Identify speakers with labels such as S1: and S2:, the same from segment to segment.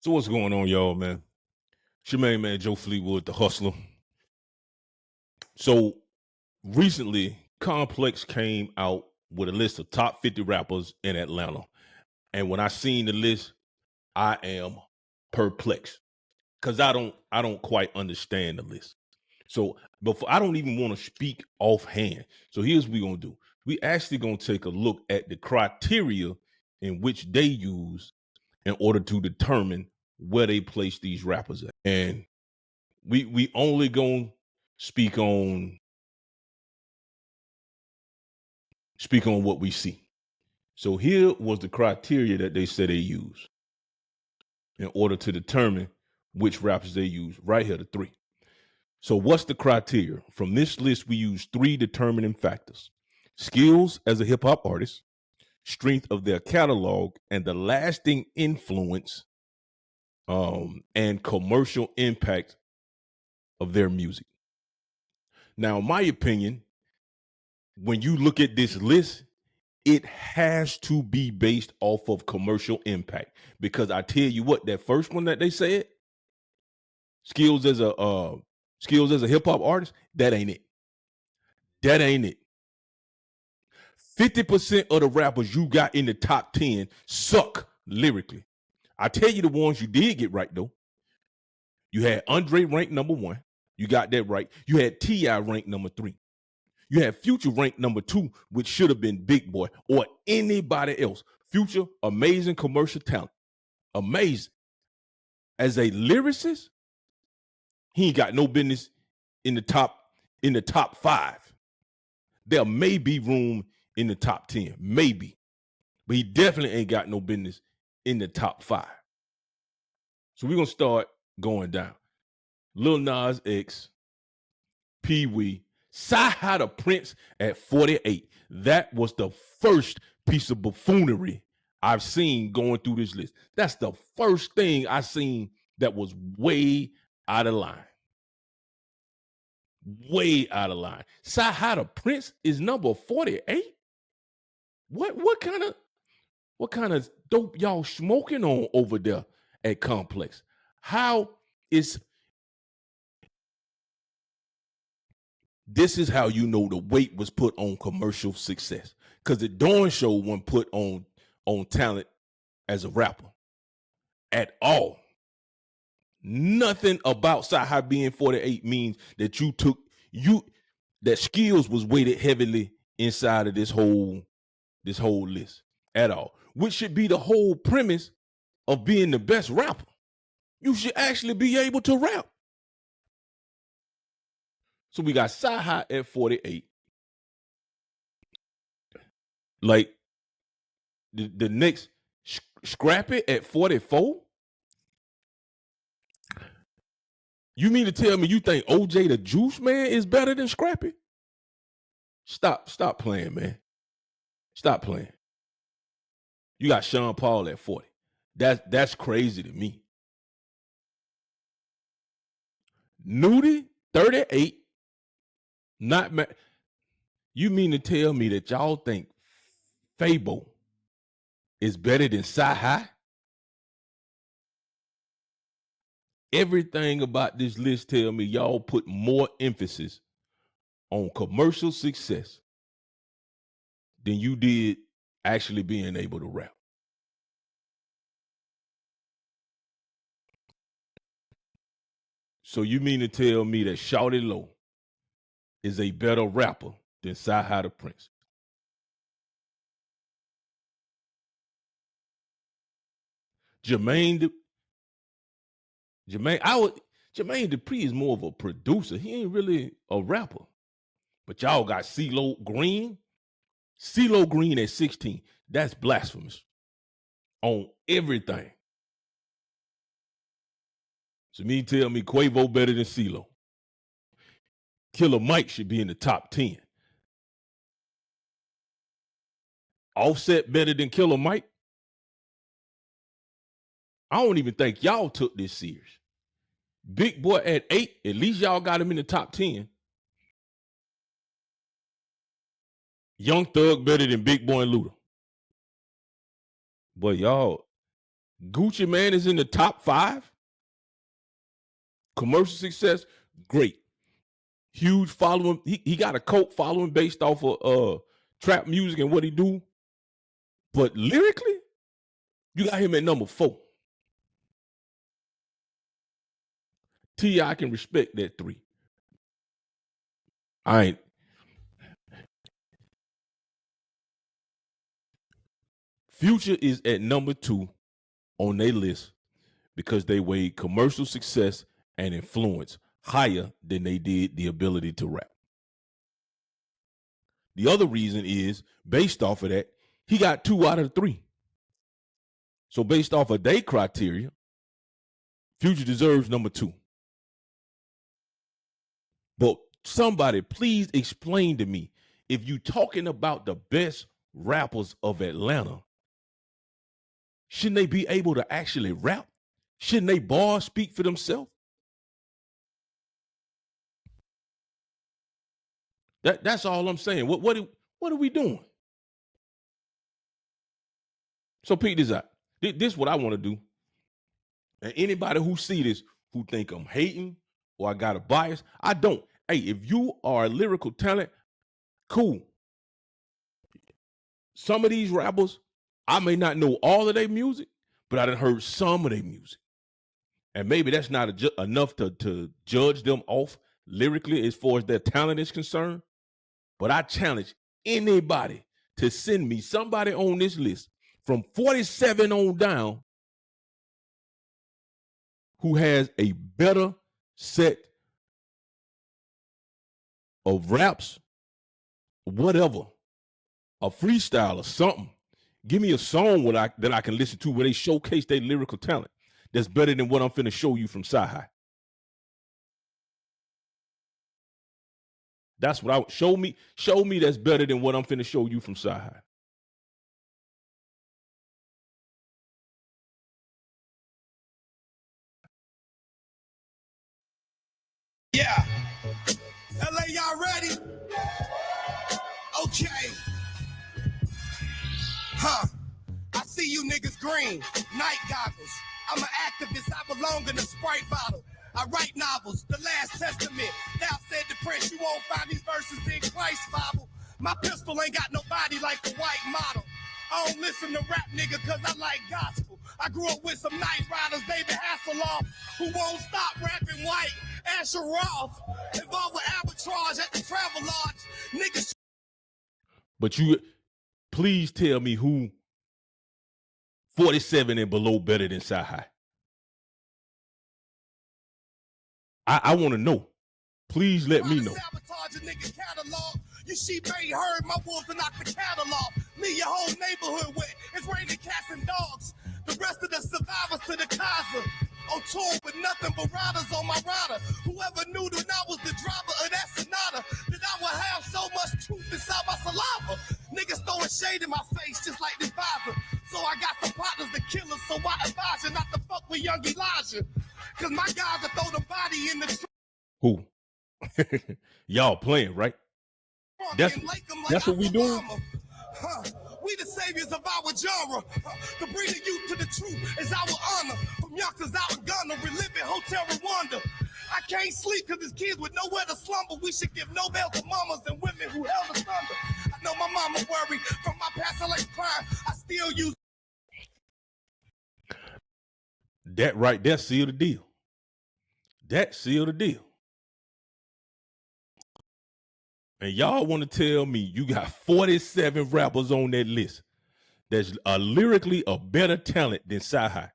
S1: So what's going on, y'all, man? It's your main man, Joe Fleetwood, the hustler. So recently, Complex came out with a list of top 50 rappers in Atlanta. And when I seen the list, I am perplexed. Cause I don't quite understand the list. So before I don't even want to speak offhand. So here's what we're gonna do. We actually gonna take a look at the criteria in which they use in order to determine where they place these rappers at. And we only gonna speak on what we see. So here was the criteria that they said they use in order to determine which rappers they use. Right here, the three. So what's the criteria? From this list, we use three determining factors: skills as a hip hop artist, strength of their catalog, and the lasting influence and commercial impact of their music. Now, in my opinion, when you look at this list, it has to be based off of commercial impact, because I tell you what, that first one that they said, skills as a hip hop artist, that ain't it. That ain't it. 50% of the rappers you got in the top 10 suck lyrically. I tell you the ones you did get right though. You had Andre ranked number 1. You got that right. You had T.I. ranked number 3. You had Future ranked number 2, which should have been Big Boy or anybody else. Future, amazing commercial talent. Amazing. As a lyricist, he ain't got no business in the top 5. There may be room in the top 10, maybe. But he definitely ain't got no business in the top 5. So we're gonna start going down. Lil Nas X, Pee Wee, Sci-Hi the Prince at 48. That was the first piece of buffoonery I've seen going through this list. That's the first thing I seen that was way out of line. Way out of line. Sci-Hi the Prince is number 48. What kind of dope y'all smoking on over there at Complex? How is this is how you know the weight was put on commercial success, because the Dawn Show wasn't put on talent as a rapper at all. Nothing about Sci-Hi being 48 means that that skills was weighted heavily inside of this whole list at all, which should be the whole premise of being the best rapper. You should actually be able to rap. So we got Sci-Hi at 48. Like the next Scrappy at 44. You mean to tell me you think OJ the Juice Man is better than Scrappy? Stop playing, man. Stop playing. You got Sean Paul at 40. That's crazy to me. Nudie, 38. Not ma- You mean to tell me that y'all think Fabo is better than Sci-Hi? Everything about this list tell me y'all put more emphasis on commercial success than you did actually being able to rap. So you mean to tell me that Shawty Low is a better rapper than Sci-Hi the Prince? Jermaine Dupri is more of a producer. He ain't really a rapper. But y'all got CeeLo Green. CeeLo Green at 16. That's blasphemous on everything. So me tell me Quavo better than CeeLo. Killer Mike should be in the top 10. Offset better than Killer Mike? I don't even think y'all took this serious. Big Boy at 8, at least y'all got him in the top 10. Young Thug better than Big Boy and Luda. But y'all Gucci Man is in the top 5. Commercial success, great. Huge following. He got a cult following based off of trap music and what he do. But lyrically, you got him at number 4. T.I. can respect that 3. I ain't. Future is at number 2 on their list because they weighed commercial success and influence higher than they did the ability to rap. The other reason is based off of that, he got 2 out of the 3. So based off of their criteria, Future deserves number 2. But somebody please explain to me, if you talking about the best rappers of Atlanta, shouldn't they be able to actually rap? Shouldn't they bars speak for themselves? That's all I'm saying. What are we doing? So Pete this out. This is what I want to do. And anybody who see this who think I'm hating or I got a bias, I don't. Hey, if you are a lyrical talent, cool. Some of these rappers, I may not know all of their music, but I done heard some of their music. And maybe that's not enough to judge them off lyrically as far as their talent is concerned. But I challenge anybody to send me somebody on this list from 47 on down who has a better set of raps, whatever, a freestyle or something. Give me a song that I can listen to where they showcase their lyrical talent that's better than what I'm finna show you from Sci-Hi. That's what show me that's better than what I'm finna show you from Sci-Hi.
S2: Yeah. LA, y'all ready? Okay. Huh. I see you niggas green. Night goggles. I'm an activist. I belong in a Sprite bottle. I write novels. The Last Testament. Thou said to Prince, you won't find these verses in Christ's Bible. My pistol ain't got no body like the white model. I don't listen to rap, nigga, cause I like gospel. I grew up with some night riders, David Hasselhoff, who won't stop rapping white. Asher Roth, involved with arbitrage at the Travel Lodge. Niggas.
S1: But you, please tell me who 47 and below better than Sci-Hi. I want to know. Please let me know.
S2: Sabotage a nigga catalog. You sheep ain't heard my wolves and knock the catalog. Me, your whole neighborhood with. It's raining cats and dogs. The rest of the survivors to the Kaiser. On tour with nothing but riders on my rider. Whoever knew that I was the driver of that Sonata, that I would have so much truth inside my saliva. Niggas throwing shade in my face just like this visor. So I got some partners to kill us, so I advise you not to fuck with young Elijah. Cause my guys will throw the body in the
S1: Who? Y'all playing, right? That's what we doing.
S2: We the saviors of our genre. To bring the youth to the truth is our honor. From youngsters out in Ghana, reliving Hotel Rwanda. I can't sleep because there's kids with nowhere to slumber. We should give Nobel to mamas and women who held the thunder. I know my mama worried from my past LA crime. I still use
S1: that right there. Seal the deal. That sealed the deal. And y'all want to tell me you got 47 rappers on that list that's lyrically a better talent than Sci-Hi.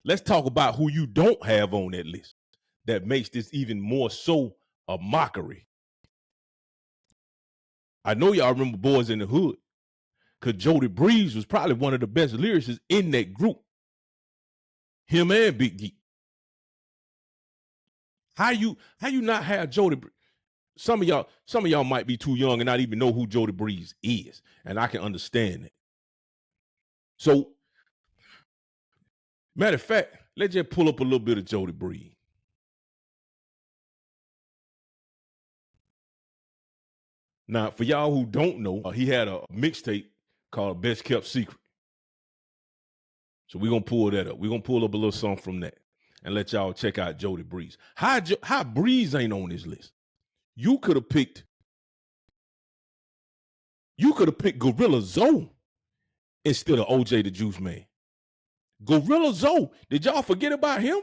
S1: Let's talk about who you don't have on that list that makes this even more so a mockery. I know y'all remember Boys in the Hood because Jody Breeze was probably one of the best lyricists in that group. Him and Big Geek. How you not have Jody? Some of y'all might be too young and not even know who Jody Breeze is, and I can understand that. So, matter of fact, let's just pull up a little bit of Jody Breeze. Now, for y'all who don't know, he had a mixtape called Best Kept Secret. So we're gonna pull that up. We're gonna pull up a little song from that and let y'all check out Jody Breeze. How Breeze ain't on this list? You could have picked Gorilla Zoe instead of OJ the Juice Man. Gorilla Zoe, did y'all forget about him?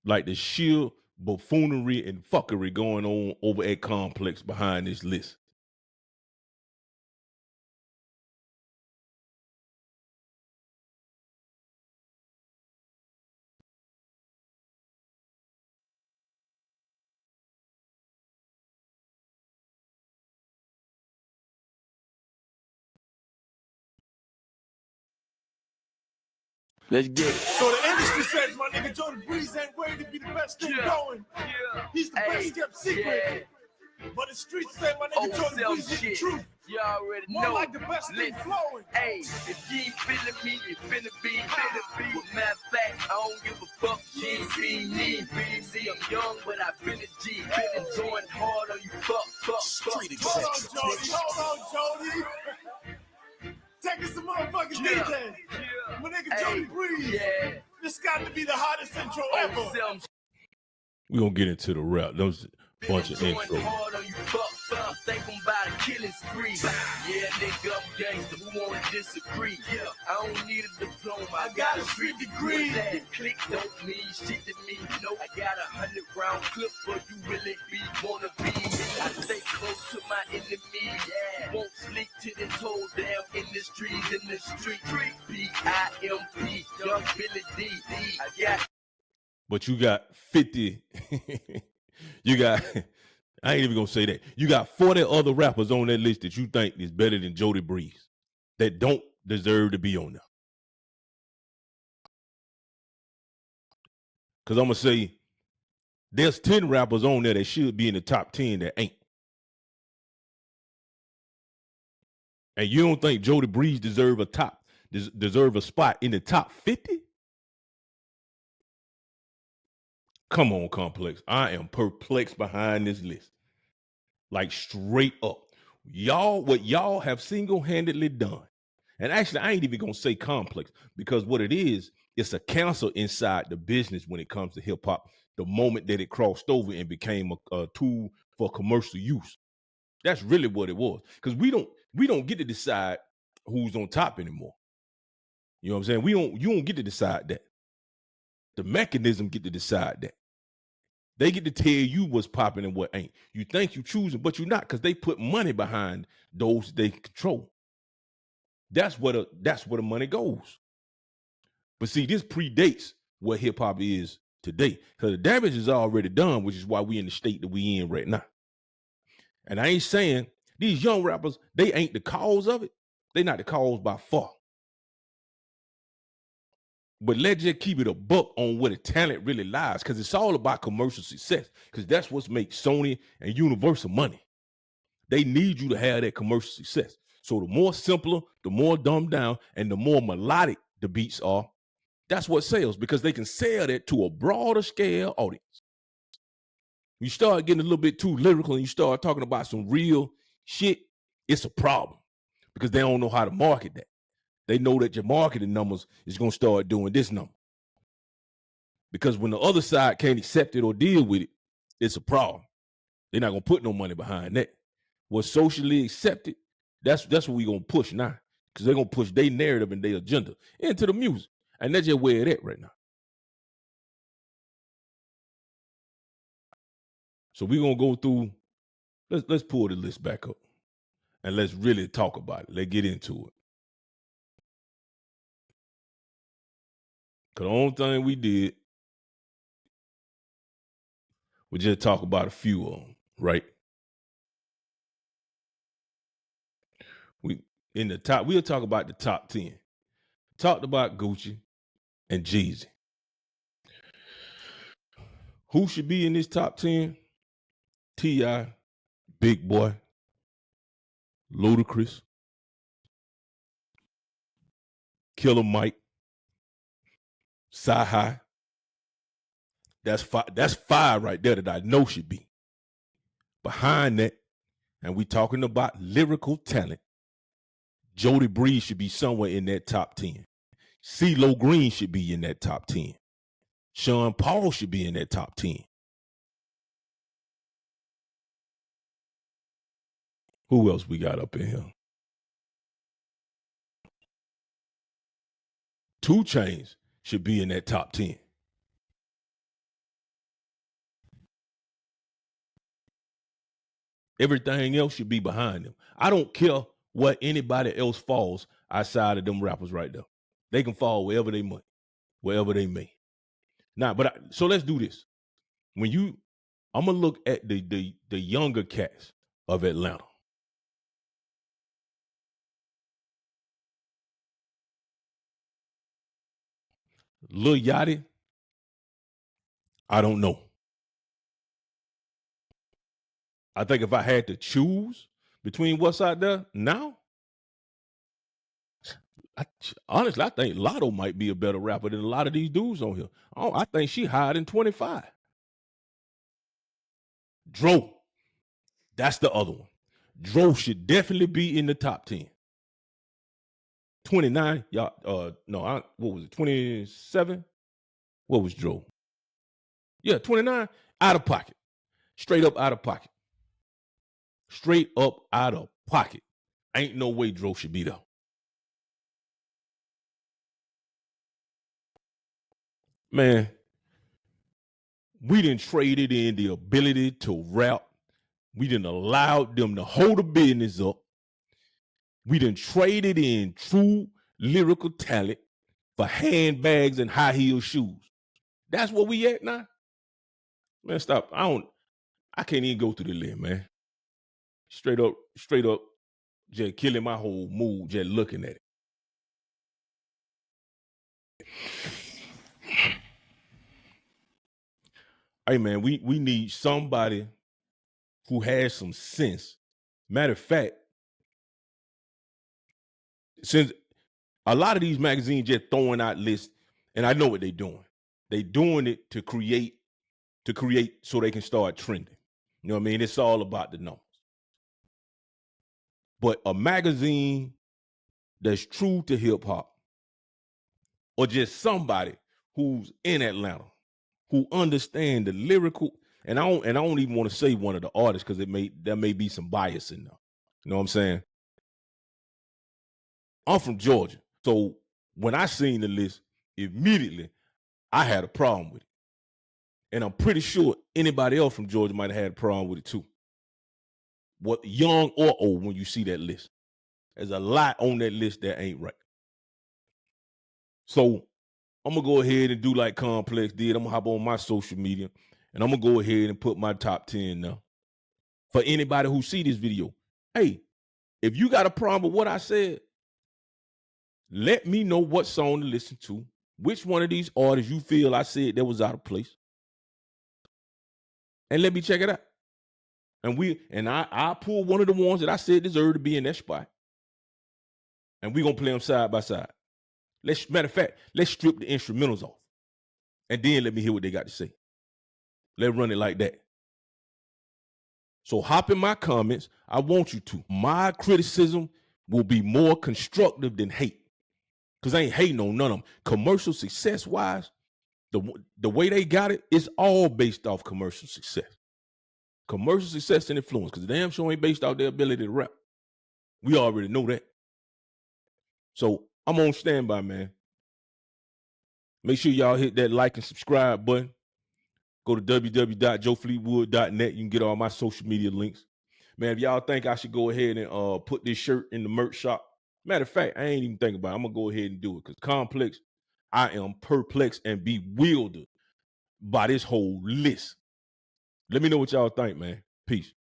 S1: Like the sheer buffoonery and fuckery going on over at Complex behind this list.
S2: Let's get it. So the industry says my nigga Jody Breeze ain't ready to be the best thing going. Yeah. He's the best kept secret. Yeah. But the streets say my nigga Jody Breeze is the truth. You already know. More like the best thing flowing. Hey, if you ain't feeling me, it finna be. Well, matter of fact, I don't give a fuck. You ain't need me. See, I'm young, but I've been a G. Been enjoying hard on you fuck. Hold on, Jody. Take us some motherfucking DJ. Yeah. My nigga Jody Breeze. Yeah. This got to be the hottest intro ever.
S1: We're gonna get into the rap. Those bunch of intros.
S2: Think I'm about a killing spree. Yeah, nigga, I'm gangster. Who wanna disagree? Yeah, I don't need a diploma. I got a street degree. That click don't mean shit to me. No, I got 100-round clip, but you really wanna be. I stay close to my enemy. Yeah, won't sleep till this whole damn industry's in the street. B-I-M-P, young Billy D. I got.
S1: But you got 50. You got. I ain't even gonna say that. You got 40 other rappers on that list that you think is better than Jody Breeze that don't deserve to be on there. Because I'm gonna say there's 10 rappers on there that should be in the top 10 that ain't. And you don't think Jody Breeze deserve a spot in the top 50? Come on, Complex. I am perplexed behind this list. Like straight up. What y'all have single-handedly done. And actually, I ain't even gonna say Complex because what it is, it's a cancer inside the business when it comes to hip hop. The moment that it crossed over and became a tool for commercial use, that's really what it was. Because we don't get to decide who's on top anymore. You know what I'm saying? You don't get to decide that. The mechanism get to decide that. They get to tell you what's popping and what ain't. You think you choosing, but you're not because they put money behind those they control. That's where the money goes. But see, this predates what hip hop is today because the damage is already done, which is why we in the state that we in right now. And I ain't saying these young rappers, they ain't the cause of it. They not the cause by far. But let's just keep it a buck on where the talent really lies because it's all about commercial success because that's what makes Sony and Universal money. They need you to have that commercial success. So the more simpler, the more dumbed down, and the more melodic the beats are, that's what sells because they can sell that to a broader scale audience. You start getting a little bit too lyrical and you start talking about some real shit, it's a problem because they don't know how to market that. They know that your marketing numbers is going to start doing this number. Because when the other side can't accept it or deal with it, it's a problem. They're not going to put no money behind that. What's socially accepted, that's what we're going to push now. Because they're going to push their narrative and their agenda into the music. And that's just where it at right now. So we're going to go through, let's pull the list back up. And let's really talk about it. Let's get into it. Because the only thing we did was just talk about a few of them, right? We'll talk about the top 10. Talked about Gucci and Jeezy. Who should be in this top 10? T.I., Big Boy, Ludacris, Killer Mike, Sci-Hi. That's five right there that I know should be. Behind that, and we talking about lyrical talent, Jody Breeze should be somewhere in that top 10. CeeLo Green should be in that top 10. Sean Paul should be in that top 10. Who else we got up in here? 2 Chainz should be in that top 10. Everything else should be behind them. I don't care what anybody else falls outside of them rappers right there. They can fall wherever they may. Now, so let's do this. I'm gonna look at the younger cats of Atlanta. Lil Yachty, I don't know. I think if I had to choose between what's out there now, honestly, I think Lotto might be a better rapper than a lot of these dudes on here. I think she higher than 25. Dro, that's the other one. Dro should definitely be in the top 10. 29, y'all, what was it, 27? What was Dro? Yeah, 29, out of pocket. Straight up out of pocket. Straight up out of pocket. Ain't no way Dro should be there. Man, we done traded in the ability to rap. We done allowed them to hold the business up. We done traded in true lyrical talent for handbags and high heel shoes. That's where we at now. Man, stop. I can't even go through the list, man. Straight up, just killing my whole mood just looking at it. Hey, man, we need somebody who has some sense. Matter of fact, since a lot of these magazines just throwing out lists, and I know what they're doing. They're doing it to create so they can start trending. You know what I mean? It's all about the numbers. But a magazine that's true to hip hop, or just somebody who's in Atlanta, who understand the lyrical, and I don't even want to say one of the artists because there may be some bias in there. You know what I'm saying? I'm from Georgia, so when I seen the list, immediately I had a problem with it, and I'm pretty sure anybody else from Georgia might have had a problem with it too. What, young or old, when you see that list, there's a lot on that list that ain't right. So I'm gonna go ahead and do like Complex did. I'm gonna hop on my social media and I'm gonna go ahead and put my top 10 now. For anybody who see this video, hey, if you got a problem with what I said, let me know what song to listen to, which one of these artists you feel I said that was out of place, and let me check it out. And I'll pull one of the ones that I said deserve to be in that spot, and we're gonna play them side by side. Matter of fact, let's strip the instrumentals off, and then let me hear what they got to say. Let's run it like that. So hop in my comments. I want you to. My criticism will be more constructive than hate, because I ain't hating on none of them. Commercial success wise, the way they got it is all based off commercial success. Commercial success and influence, because the damn show ain't based off their ability to rap. We already know that. So I'm on standby, man. Make sure y'all hit that like and subscribe button. Go to www.joefleetwood.net. You can get all my social media links. Man, if y'all think I should go ahead and put this shirt in the merch shop, matter of fact, I ain't even thinking about it. I'm going to go ahead and do it because Complex, I am perplexed and bewildered by this whole list. Let me know what y'all think, man. Peace.